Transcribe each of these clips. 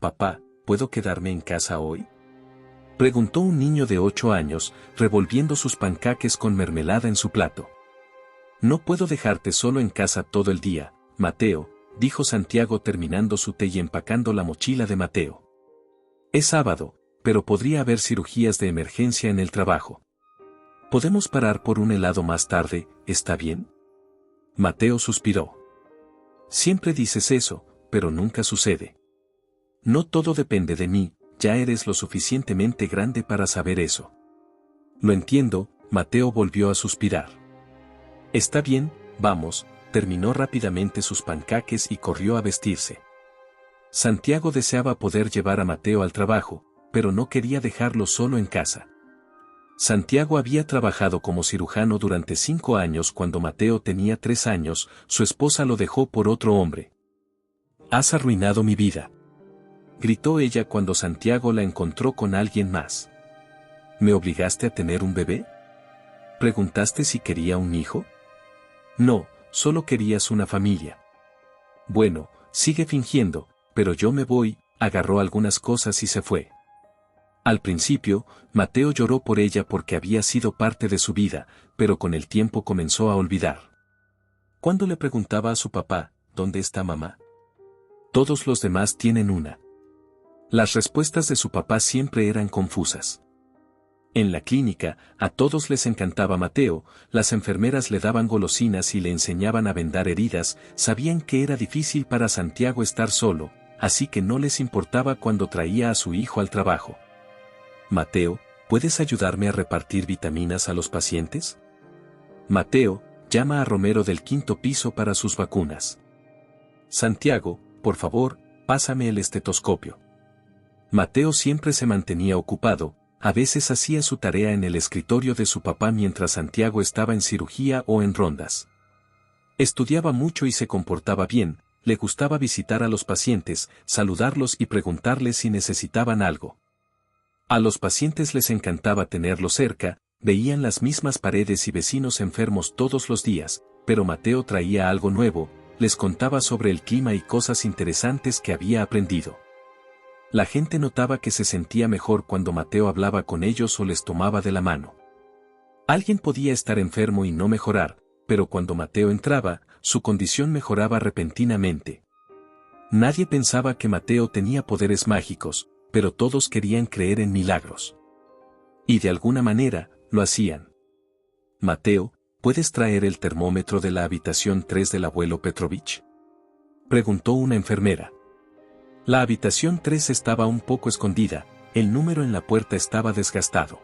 Papá, ¿puedo quedarme en casa hoy? Preguntó un niño de 8 años, revolviendo sus pancaques con mermelada en su plato. No puedo dejarte solo en casa todo el día, Mateo, dijo Santiago terminando su té y empacando la mochila de Mateo. Es sábado, pero podría haber cirugías de emergencia en el trabajo. Podemos parar por un helado más tarde, ¿está bien? Mateo suspiró. Siempre dices eso, pero nunca sucede. No todo depende de mí, ya eres lo suficientemente grande para saber eso. Lo entiendo, Mateo volvió a suspirar. Está bien, vamos, terminó rápidamente sus pancaques y corrió a vestirse. Santiago deseaba poder llevar a Mateo al trabajo, pero no quería dejarlo solo en casa. Santiago había trabajado como cirujano durante 5 años cuando Mateo tenía 3 años, su esposa lo dejó por otro hombre. Has arruinado mi vida, gritó ella cuando Santiago la encontró con alguien más. ¿Me obligaste a tener un bebé? ¿Preguntaste si quería un hijo? No, solo querías una familia. Bueno, sigue fingiendo, pero yo me voy, agarró algunas cosas y se fue. Al principio, Mateo lloró por ella porque había sido parte de su vida, pero con el tiempo comenzó a olvidar. Cuando le preguntaba a su papá, ¿dónde está mamá? Todos los demás tienen una. Las respuestas de su papá siempre eran confusas. En la clínica, a todos les encantaba Mateo, las enfermeras le daban golosinas y le enseñaban a vendar heridas, sabían que era difícil para Santiago estar solo, así que no les importaba cuando traía a su hijo al trabajo. Mateo, ¿puedes ayudarme a repartir vitaminas a los pacientes? Mateo, llama a Romero del 5º piso para sus vacunas. Santiago, por favor, pásame el estetoscopio. Mateo siempre se mantenía ocupado, a veces hacía su tarea en el escritorio de su papá mientras Santiago estaba en cirugía o en rondas. Estudiaba mucho y se comportaba bien, le gustaba visitar a los pacientes, saludarlos y preguntarles si necesitaban algo. A los pacientes les encantaba tenerlo cerca, veían las mismas paredes y vecinos enfermos todos los días, pero Mateo traía algo nuevo, les contaba sobre el clima y cosas interesantes que había aprendido. La gente notaba que se sentía mejor cuando Mateo hablaba con ellos o les tomaba de la mano. Alguien podía estar enfermo y no mejorar, pero cuando Mateo entraba, su condición mejoraba repentinamente. Nadie pensaba que Mateo tenía poderes mágicos, pero todos querían creer en milagros. Y de alguna manera, lo hacían. Mateo, ¿puedes traer el termómetro de la habitación 3 del abuelo Petrovich? Preguntó una enfermera. La habitación 3 estaba un poco escondida, el número en la puerta estaba desgastado.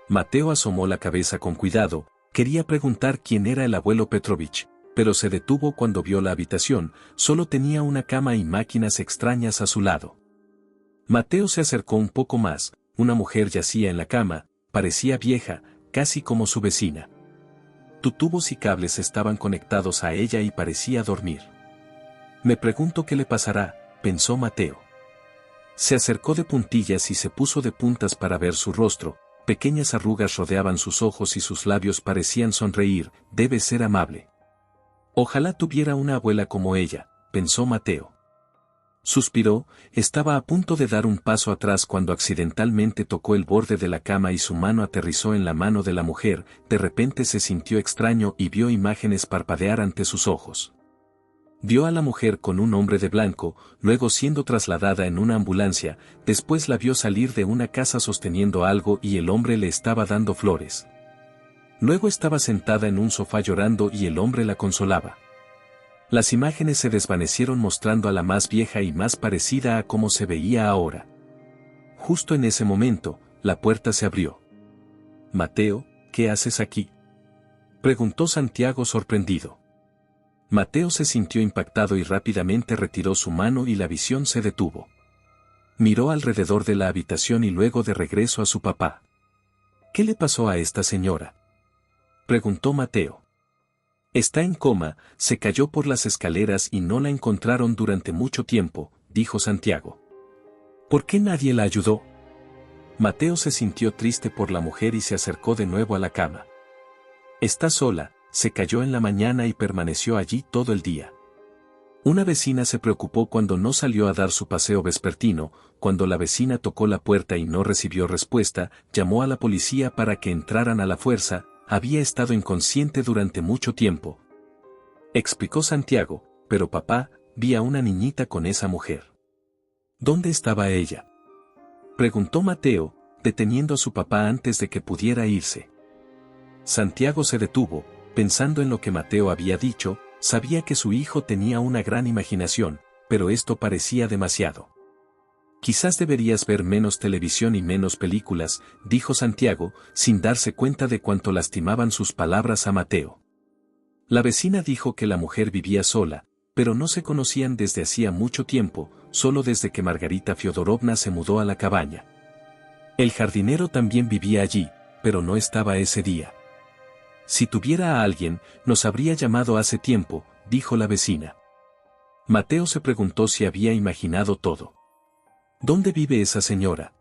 Mateo asomó la cabeza con cuidado, quería preguntar quién era el abuelo Petrovich, pero se detuvo cuando vio la habitación, solo tenía una cama y máquinas extrañas a su lado. Mateo se acercó un poco más, una mujer yacía en la cama, parecía vieja, casi como su vecina. Tubos y cables estaban conectados a ella y parecía dormir. Me pregunto qué le pasará, pensó Mateo. Se acercó de puntillas y se puso de puntas para ver su rostro, pequeñas arrugas rodeaban sus ojos y sus labios parecían sonreír, debe ser amable. Ojalá tuviera una abuela como ella, pensó Mateo. Suspiró, estaba a punto de dar un paso atrás cuando accidentalmente tocó el borde de la cama y su mano aterrizó en la mano de la mujer, de repente se sintió extraño y vio imágenes parpadear ante sus ojos. Vio a la mujer con un hombre de blanco, luego siendo trasladada en una ambulancia, después la vio salir de una casa sosteniendo algo y el hombre le estaba dando flores. Luego estaba sentada en un sofá llorando y el hombre la consolaba. Las imágenes se desvanecieron mostrando a la más vieja y más parecida a cómo se veía ahora. Justo en ese momento, la puerta se abrió. Mateo, ¿qué haces aquí? Preguntó Santiago sorprendido. Mateo se sintió impactado y rápidamente retiró su mano y la visión se detuvo. Miró alrededor de la habitación y luego de regreso a su papá. ¿Qué le pasó a esta señora? Preguntó Mateo. Está en coma, se cayó por las escaleras y no la encontraron durante mucho tiempo, dijo Santiago. ¿Por qué nadie la ayudó? Mateo se sintió triste por la mujer y se acercó de nuevo a la cama. Está sola. Se cayó en la mañana y permaneció allí todo el día. Una vecina se preocupó cuando no salió a dar su paseo vespertino. Cuando la vecina tocó la puerta y no recibió respuesta, llamó a la policía para que entraran a la fuerza. Había estado inconsciente durante mucho tiempo, explicó Santiago, pero papá, vi a una niñita con esa mujer. ¿Dónde estaba ella?, preguntó Mateo, deteniendo a su papá antes de que pudiera irse. Santiago se detuvo, pensando en lo que Mateo había dicho. Sabía que su hijo tenía una gran imaginación, pero esto parecía demasiado. Quizás deberías ver menos televisión y menos películas, dijo Santiago, sin darse cuenta de cuánto lastimaban sus palabras a Mateo. La vecina dijo que la mujer vivía sola, pero no se conocían desde hacía mucho tiempo, solo desde que Margarita Fiodorovna se mudó a la cabaña. El jardinero también vivía allí, pero no estaba ese día. Si tuviera a alguien, nos habría llamado hace tiempo, dijo la vecina. Mateo se preguntó si había imaginado todo. ¿Dónde vive esa señora?,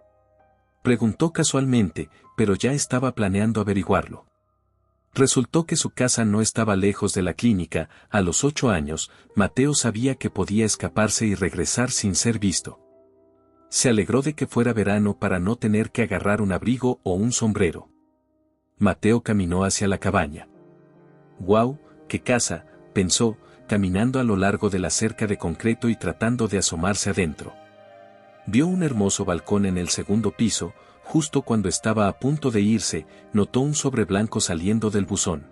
preguntó casualmente, pero ya estaba planeando averiguarlo. Resultó que su casa no estaba lejos de la clínica. A los 8 años, Mateo sabía que podía escaparse y regresar sin ser visto. Se alegró de que fuera verano para no tener que agarrar un abrigo o un sombrero. Mateo caminó hacia la cabaña. «¡Guau, qué casa!», pensó, caminando a lo largo de la cerca de concreto y tratando de asomarse adentro. Vio un hermoso balcón en el segundo piso. Justo cuando estaba a punto de irse, notó un sobre blanco saliendo del buzón.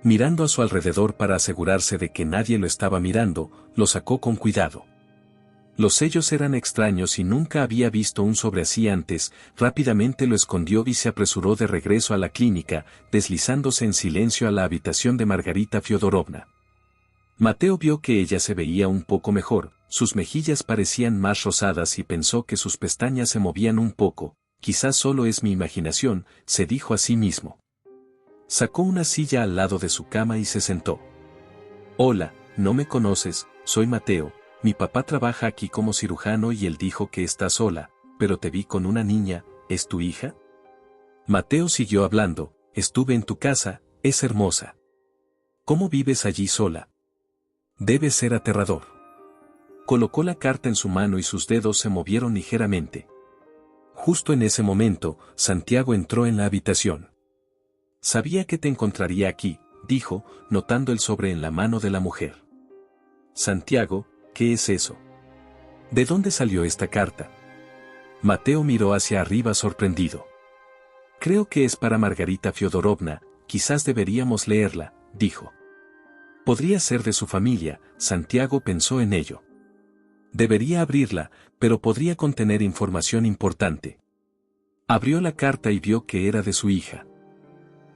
Mirando a su alrededor para asegurarse de que nadie lo estaba mirando, lo sacó con cuidado. Los sellos eran extraños y nunca había visto un sobre así antes. Rápidamente lo escondió y se apresuró de regreso a la clínica, deslizándose en silencio a la habitación de Margarita Fiodorovna. Mateo vio que ella se veía un poco mejor, sus mejillas parecían más rosadas y pensó que sus pestañas se movían un poco. Quizás solo es mi imaginación, se dijo a sí mismo. Sacó una silla al lado de su cama y se sentó. «Hola, no me conoces, soy Mateo. Mi papá trabaja aquí como cirujano y él dijo que estás sola, pero te vi con una niña, ¿es tu hija?». Mateo siguió hablando. «Estuve en tu casa, es hermosa. ¿Cómo vives allí sola? Debe ser aterrador». Colocó la carta en su mano y sus dedos se movieron ligeramente. Justo en ese momento, Santiago entró en la habitación. «Sabía que te encontraría aquí», dijo, notando el sobre en la mano de la mujer. «Santiago, ¿qué es eso? ¿De dónde salió esta carta?». Mateo miró hacia arriba sorprendido. «Creo que es para Margarita Fiodorovna, quizás deberíamos leerla», dijo. Podría ser de su familia. Santiago pensó en ello. Debería abrirla, pero podría contener información importante. Abrió la carta y vio que era de su hija.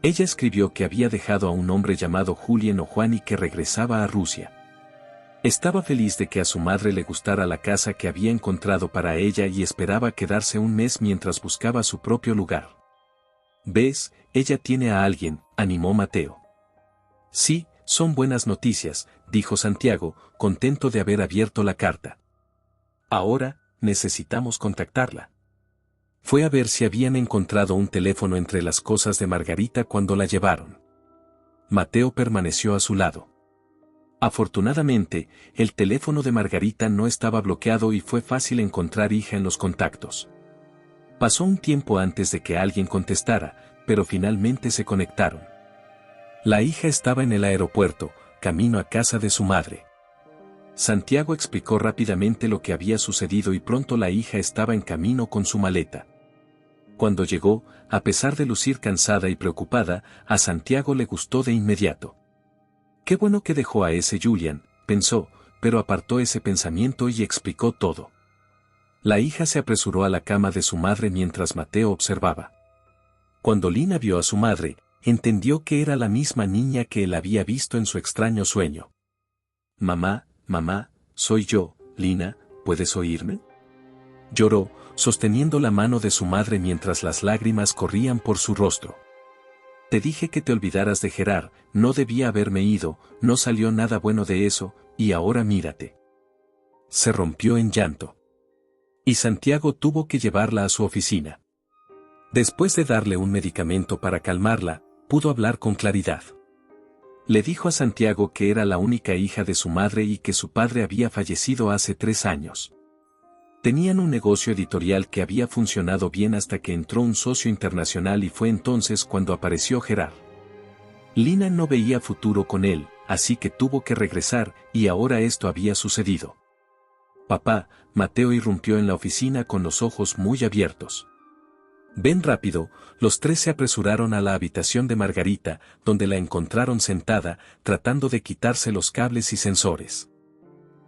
Ella escribió que había dejado a un hombre llamado Julien o Juan y que regresaba a Rusia. Estaba feliz de que a su madre le gustara la casa que había encontrado para ella y esperaba quedarse un mes mientras buscaba su propio lugar. «¿Ves? Ella tiene a alguien», animó Mateo. «Sí, son buenas noticias», dijo Santiago, contento de haber abierto la carta. «Ahora, necesitamos contactarla». Fue a ver si habían encontrado un teléfono entre las cosas de Margarita cuando la llevaron. Mateo permaneció a su lado. Afortunadamente, el teléfono de Margarita no estaba bloqueado y fue fácil encontrar hija en los contactos. Pasó un tiempo antes de que alguien contestara, pero finalmente se conectaron. La hija estaba en el aeropuerto, camino a casa de su madre. Santiago explicó rápidamente lo que había sucedido y pronto la hija estaba en camino con su maleta. Cuando llegó, a pesar de lucir cansada y preocupada, a Santiago le gustó de inmediato. «Qué bueno que dejó a ese Julian», pensó, pero apartó ese pensamiento y explicó todo. La hija se apresuró a la cama de su madre mientras Mateo observaba. Cuando Lina vio a su madre, entendió que era la misma niña que él había visto en su extraño sueño. «Mamá, mamá, soy yo, Lina, ¿puedes oírme?», lloró, sosteniendo la mano de su madre mientras las lágrimas corrían por su rostro. «Te dije que te olvidaras de Gerard, no debía haberme ido, no salió nada bueno de eso, y ahora mírate». Se rompió en llanto. Y Santiago tuvo que llevarla a su oficina. Después de darle un medicamento para calmarla, pudo hablar con claridad. Le dijo a Santiago que era la única hija de su madre y que su padre había fallecido hace 3 años. Tenían un negocio editorial que había funcionado bien hasta que entró un socio internacional y fue entonces cuando apareció Gerard. Lina no veía futuro con él, así que tuvo que regresar, y ahora esto había sucedido. Papá, Mateo irrumpió en la oficina con los ojos muy abiertos. Ven rápido, los 3 se apresuraron a la habitación de Margarita, donde la encontraron sentada, tratando de quitarse los cables y sensores.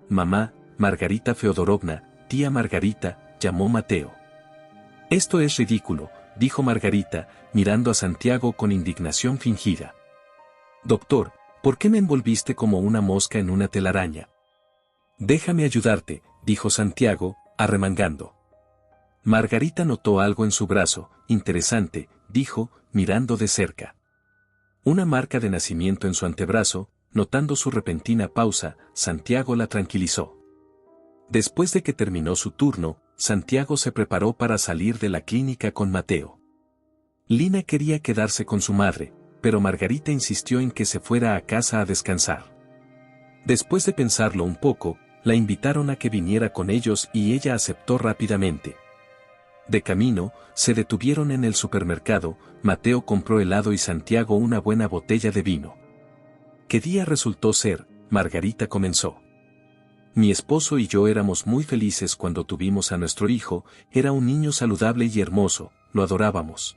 Mamá, Margarita Feodorovna, tía Margarita, llamó Mateo. Esto es ridículo, dijo Margarita, mirando a Santiago con indignación fingida. Doctor, ¿por qué me envolviste como una mosca en una telaraña? Déjame ayudarte, dijo Santiago, arremangando. Margarita notó algo en su brazo, interesante, dijo, mirando de cerca. Una marca de nacimiento en su antebrazo, notando su repentina pausa, Santiago la tranquilizó. Después de que terminó su turno, Santiago se preparó para salir de la clínica con Mateo. Lina quería quedarse con su madre, pero Margarita insistió en que se fuera a casa a descansar. Después de pensarlo un poco, la invitaron a que viniera con ellos y ella aceptó rápidamente. De camino, se detuvieron en el supermercado, Mateo compró helado y Santiago una buena botella de vino. ¿Qué día resultó ser? Margarita comenzó. Mi esposo y yo éramos muy felices cuando tuvimos a nuestro hijo, era un niño saludable y hermoso, lo adorábamos.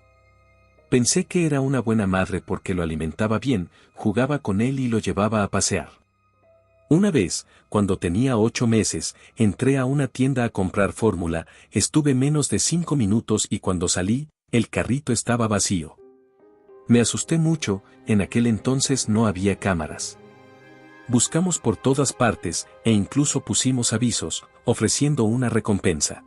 Pensé que era una buena madre porque lo alimentaba bien, jugaba con él y lo llevaba a pasear. Una vez, cuando tenía 8 meses, entré a una tienda a comprar fórmula, estuve menos de 5 minutos y cuando salí, el carrito estaba vacío. Me asusté mucho, en aquel entonces no había cámaras. Buscamos por todas partes, e incluso pusimos avisos, ofreciendo una recompensa.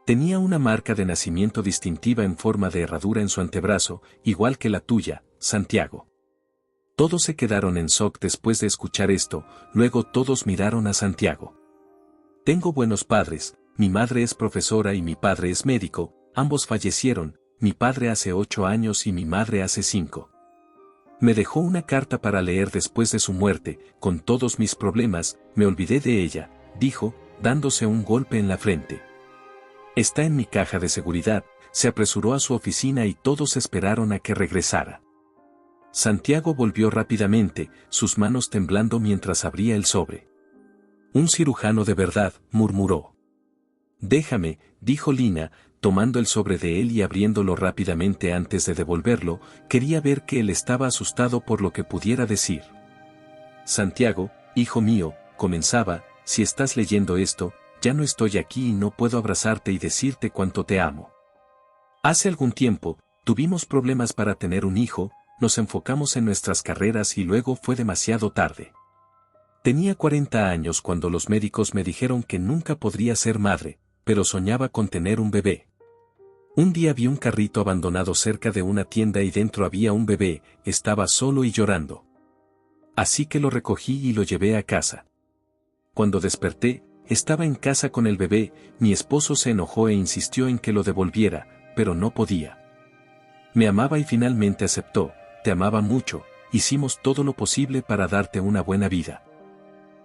Tenía una marca de nacimiento distintiva en forma de herradura en su antebrazo, igual que la tuya, Santiago. Todos se quedaron en shock después de escuchar esto, luego todos miraron a Santiago. Tengo buenos padres, mi madre es profesora y mi padre es médico, ambos fallecieron, mi padre hace 8 años y mi madre hace 5. Me dejó una carta para leer después de su muerte, con todos mis problemas, me olvidé de ella, dijo, dándose un golpe en la frente. Está en mi caja de seguridad, se apresuró a su oficina y todos esperaron a que regresara. Santiago volvió rápidamente, sus manos temblando mientras abría el sobre. Un cirujano de verdad, murmuró. Déjame, dijo Lina, tomando el sobre de él y abriéndolo rápidamente antes de devolverlo, quería ver que él estaba asustado por lo que pudiera decir. Santiago, hijo mío, comenzaba, si estás leyendo esto, ya no estoy aquí y no puedo abrazarte y decirte cuánto te amo. Hace algún tiempo, tuvimos problemas para tener un hijo, nos enfocamos en nuestras carreras y luego fue demasiado tarde. Tenía 40 años cuando los médicos me dijeron que nunca podría ser madre, pero soñaba con tener un bebé. Un día vi un carrito abandonado cerca de una tienda y dentro había un bebé, estaba solo y llorando. Así que lo recogí y lo llevé a casa. Cuando desperté, estaba en casa con el bebé, mi esposo se enojó e insistió en que lo devolviera, pero no podía. Me amaba y finalmente aceptó, te amaba mucho, hicimos todo lo posible para darte una buena vida.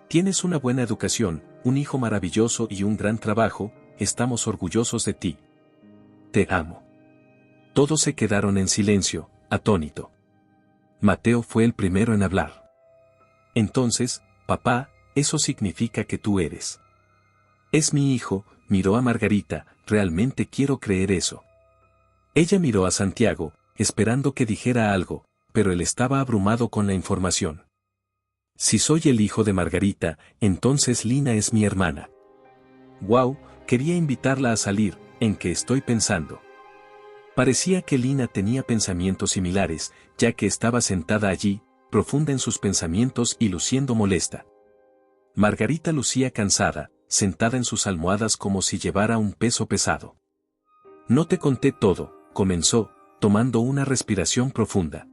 Tienes una buena educación, un hijo maravilloso y un gran trabajo, estamos orgullosos de ti. Te amo. Todos se quedaron en silencio, atónito. Mateo fue el primero en hablar. Entonces, papá, eso significa que tú eres. Es mi hijo, miró a Margarita, realmente quiero creer eso. Ella miró a Santiago, esperando que dijera algo, pero él estaba abrumado con la información. Si soy el hijo de Margarita, entonces Lina es mi hermana. Wow, quería invitarla a salir, ¿en qué estoy pensando? Parecía que Lina tenía pensamientos similares, ya que estaba sentada allí, profunda en sus pensamientos y luciendo molesta. Margarita lucía cansada, sentada en sus almohadas como si llevara un peso pesado. No te conté todo, comenzó, tomando una respiración profunda.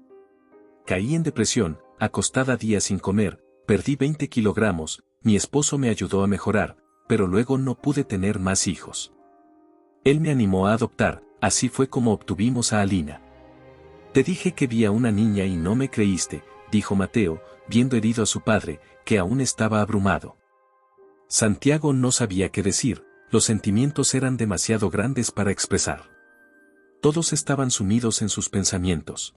Caí en depresión, acostada días sin comer, perdí 20 kilogramos, mi esposo me ayudó a mejorar, pero luego no pude tener más hijos. Él me animó a adoptar, así fue como obtuvimos a Alina. Te dije que vi a una niña y no me creíste, dijo Mateo, viendo herido a su padre, que aún estaba abrumado. Santiago no sabía qué decir, los sentimientos eran demasiado grandes para expresar. Todos estaban sumidos en sus pensamientos.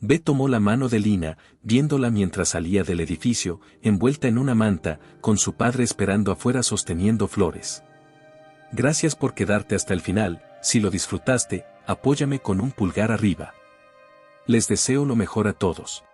B tomó la mano de Lina, viéndola mientras salía del edificio, envuelta en una manta, con su padre esperando afuera sosteniendo flores. Gracias por quedarte hasta el final, si lo disfrutaste, apóyame con un pulgar arriba. Les deseo lo mejor a todos.